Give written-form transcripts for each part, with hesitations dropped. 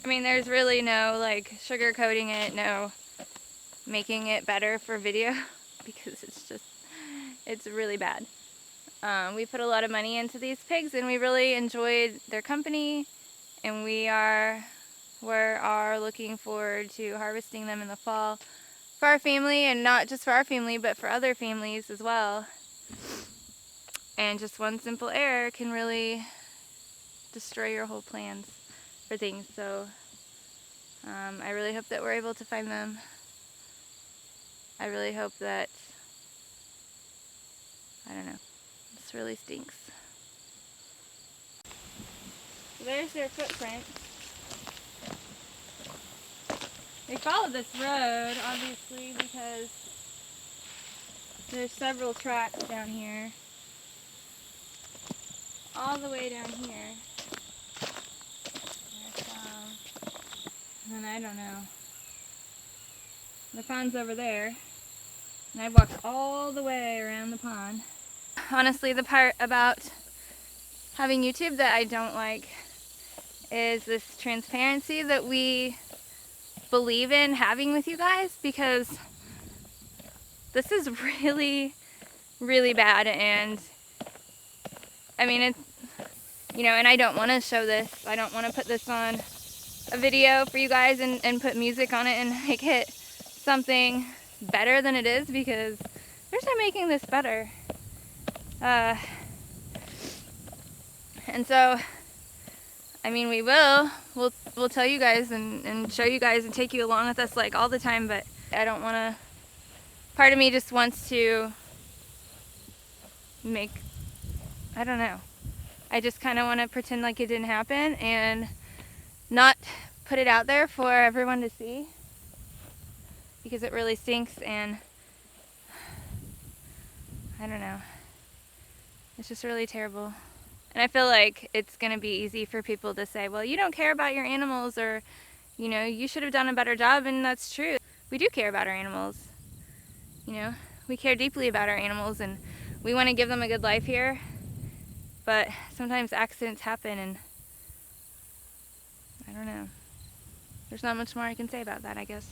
I mean, there's really no like sugarcoating it, no making it better for video because it's really bad. We put a lot of money into these pigs and we really enjoyed their company, and we are looking forward to harvesting them in the fall for our family, and not just for our family but for other families as well. And just one simple error can really destroy your whole plans for things. So I really hope that we're able to find them. I really hope that, I don't know, this really stinks. So there's their footprint. They followed this road, obviously, because there's several tracks down here. All the way down here. There's some, and I don't know. The pond's over there. And I walked all the way around the pond. Honestly, the part about having YouTube that I don't like is this transparency that we believe in having with you guys, because this is really, really bad. And I mean, it's, you know, and I don't want to show this. I don't want to put this on a video for you guys and put music on it and make it something better than it is, because there's no making this better. And so, I mean, we'll tell you guys and show you guys and take you along with us like all the time, but I don't want to, part of me just wants to make, I don't know. I just kind of want to pretend like it didn't happen and not put it out there for everyone to see, because it really stinks. And I don't know. It's just really terrible. And I feel like it's going to be easy for people to say, well, you don't care about your animals, or, you know, you should have done a better job. And that's true. We do care about our animals. You know, we care deeply about our animals, and we want to give them a good life here. But sometimes accidents happen, and I don't know. There's not much more I can say about that, I guess.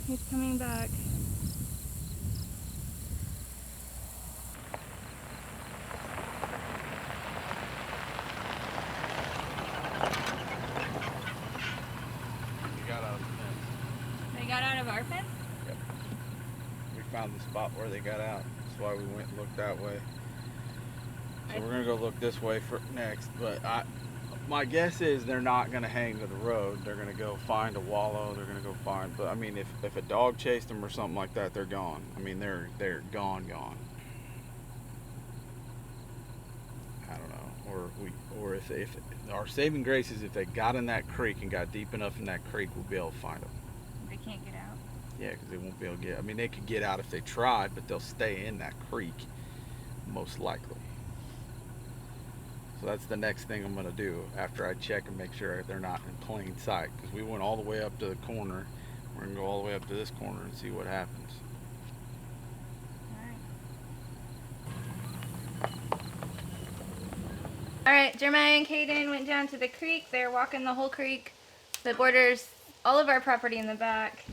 He's coming back. They got out of the fence. They got out of our fence? Yep. We found the spot where they got out. That's why we went and looked that way. So we're gonna go look this way for next. But my guess is they're not gonna hang to the road. They're gonna go find a wallow. They're gonna go find. But I mean, if a dog chased them or something like that, they're gone. I mean, they're gone. I don't know. Or if our saving grace is if they got in that creek and got deep enough in that creek, we'll be able to find them. They can't get out. Yeah, because they won't be able to get. I mean, they could get out if they tried, but they'll stay in that creek, most likely. So that's the next thing I'm gonna do after I check and make sure they're not in plain sight. Because we went all the way up to the corner. We're gonna go all the way up to this corner and see what happens. Alright, Jeremiah and Caden went down to the creek. They're walking the whole creek that borders all of our property in the back.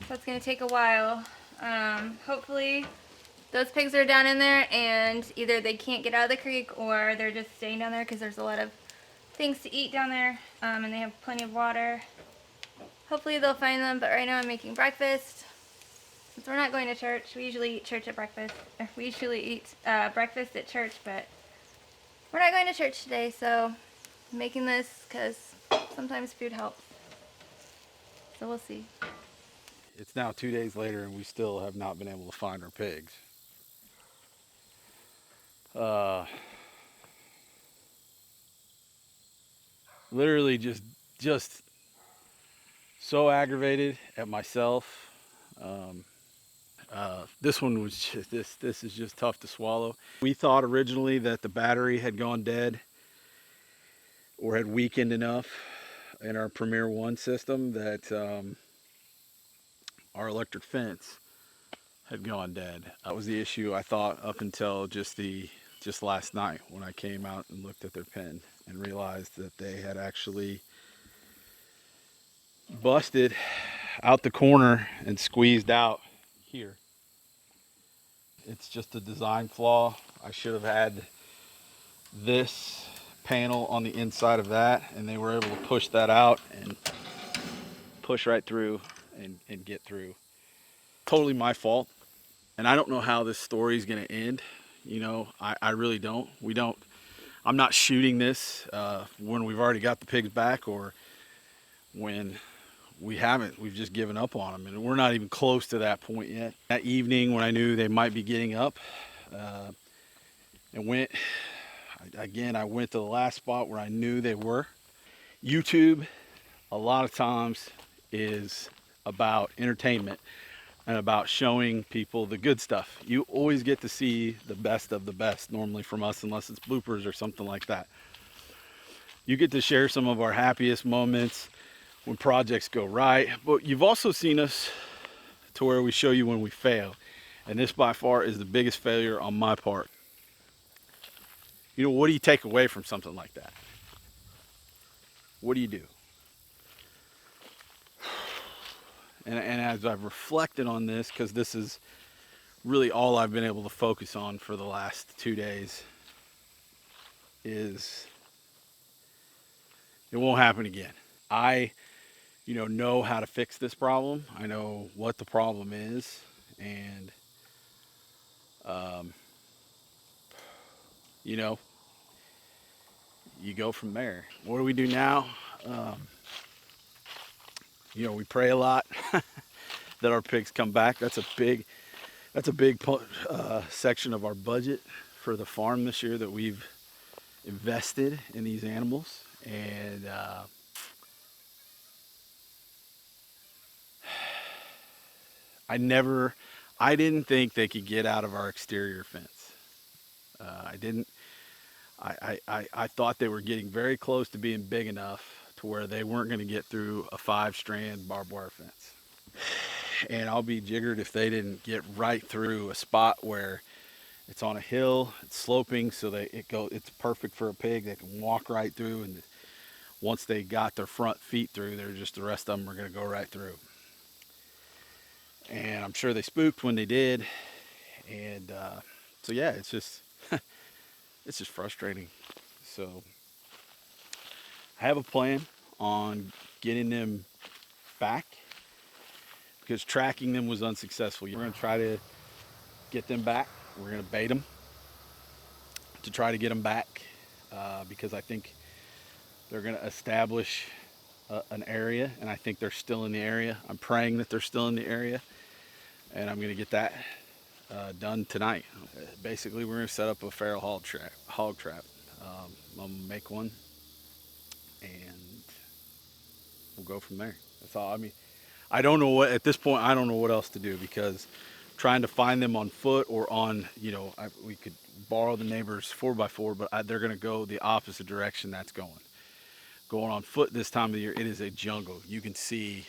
That's going to take a while. Hopefully those pigs are down in there, and either they can't get out of the creek or they're just staying down there because there's a lot of things to eat down there, and they have plenty of water. Hopefully they'll find them, but right now I'm making breakfast. Since we're not going to church, we usually eat church at breakfast. We usually eat breakfast at church, but we're not going to church today, so I'm making this because sometimes food helps. So we'll see. It's now 2 days later and we still have not been able to find our pigs. Literally just so aggravated at myself. This one was just, this is just tough to swallow. We thought originally that the battery had gone dead or had weakened enough in our Premier 1 system that our electric fence had gone dead. That was the issue, I thought, up until just last night when I came out and looked at their pen. and realized that they had actually busted out the corner and squeezed out here. It's just a design flaw. I should have had this panel on the inside of that, and they were able to push that out and push right through and get through. Totally my fault. And I don't know how this story is going to end. You know, I really don't. We don't. I'm not shooting this when we've already got the pigs back, or when we haven't. We've just given up on them, and we're not even close to that point yet. That evening, when I knew they might be getting up, and went again. I went to the last spot where I knew they were. YouTube, a lot of times, is about entertainment and about showing people the good stuff. You always get to see the best of the best normally from us, unless it's bloopers or something like that. You get to share some of our happiest moments when projects go right, but you've also seen us to where we show you when we fail. And this by far is the biggest failure on my part. You know, what do you take away from something like that? What do you do? And as I've reflected on this, because this is really all I've been able to focus on for the last 2 days, is it won't happen again. I, know how to fix this problem. I know what the problem is, and um, you know, you go from there. What do we do now? Um, we pray a lot that our pigs come back. That's a big section of our budget for the farm this year, that we've invested in these animals. And I didn't think they could get out of our exterior fence. I didn't. I thought they were getting very close to being big enough to where they weren't going to get through a 5-strand barbed wire fence. And I'll be jiggered if they didn't get right through a spot where it's on a hill, it's sloping, so it's perfect for a pig. They can walk right through, and once they got their front feet through, the rest of them are going to go right through. And I'm sure they spooked when they did, and so yeah, it's just it's just frustrating. So I have a plan on getting them back, because tracking them was unsuccessful. We're going to try to get them back. We're going to bait them to try to get them back, because I think they're going to establish an area, and I think they're still in the area. I'm praying that they're still in the area, and I'm going to get that done tonight. Basically, we're going to set up a feral hog trap. I'm going to make one, and we'll go from there. That's all. I mean, I don't know what, at this point, I don't know what else to do, because trying to find them on foot or on, we could borrow the neighbor's 4x4, but they're going to go the opposite direction that's going. Going on foot this time of the year, it is a jungle. You can see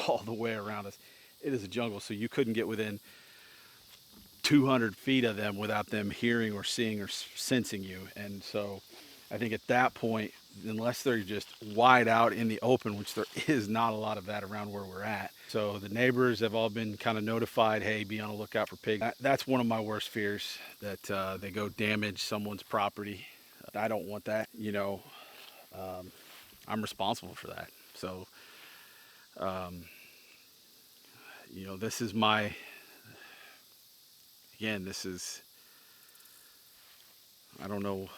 all the way around us. It is a jungle, so you couldn't get within 200 feet of them without them hearing or seeing or sensing you. And so I think at that point, unless they're just wide out in the open, which there is not a lot of that around where we're at. So the neighbors have all been kind of notified, hey, be on the lookout for pigs. That's one of my worst fears, that they go damage someone's property. I don't want that, I'm responsible for that. So, this is I don't know,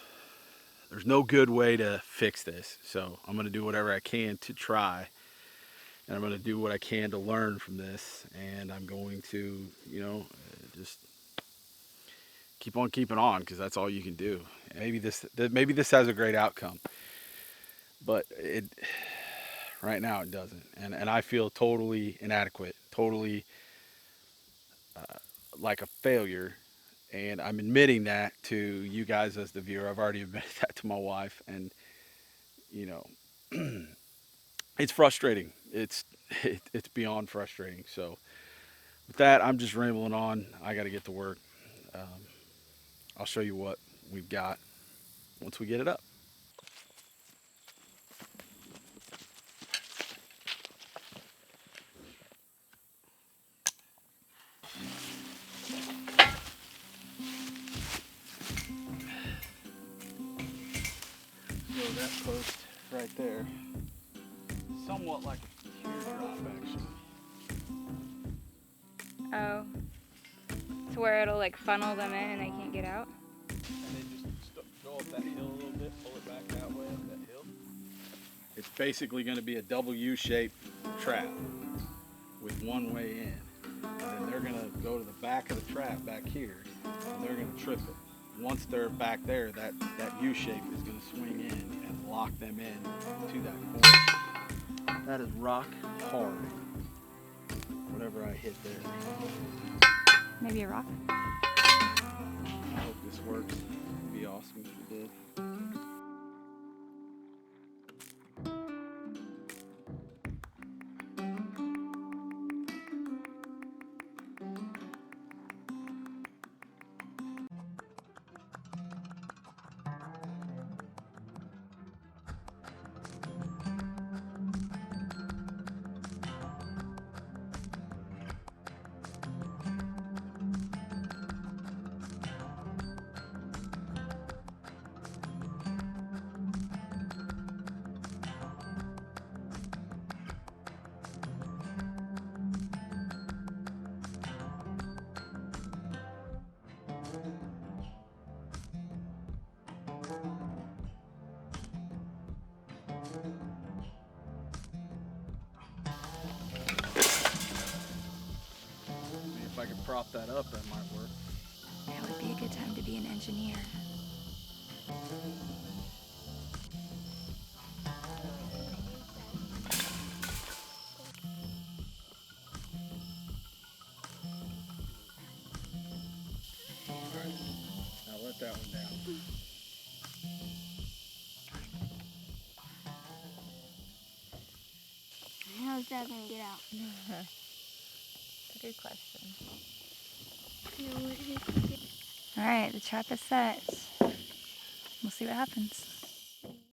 there's no good way to fix this. So I'm going to do whatever I can to try, and I'm going to do what I can to learn from this. And I'm going to, just keep on keeping on, because that's all you can do. Maybe this has a great outcome, but right now it doesn't. And I feel totally inadequate, totally like a failure. And I'm admitting that to you guys as the viewer. I've already admitted that to my wife, and you know, it's frustrating. It's beyond frustrating. So with that, I'm just rambling on. I got to get to work. Um, I'll show you what we've got once we get it up. that post right there. Somewhat like a teardrop, actually. Oh. To where it'll like funnel them in and they can't get out? And then just go up that hill a little bit, pull it back that way, up that hill. It's basically going to be a double U-shaped trap with one way in. And then they're going to go to the back of the trap back here, and they're going to trip it. Once they're back there, that U-shape is going to swing in and lock them in to that corner. That is rock hard. Whatever I hit there. Maybe a rock? I hope this works. It'd be awesome if it did. If I could prop that up, that might work. It would be a good time to be an engineer. Alright, now let that one down. How's that gonna get out? That's a good question. Alright, the trap is set. We'll see what happens.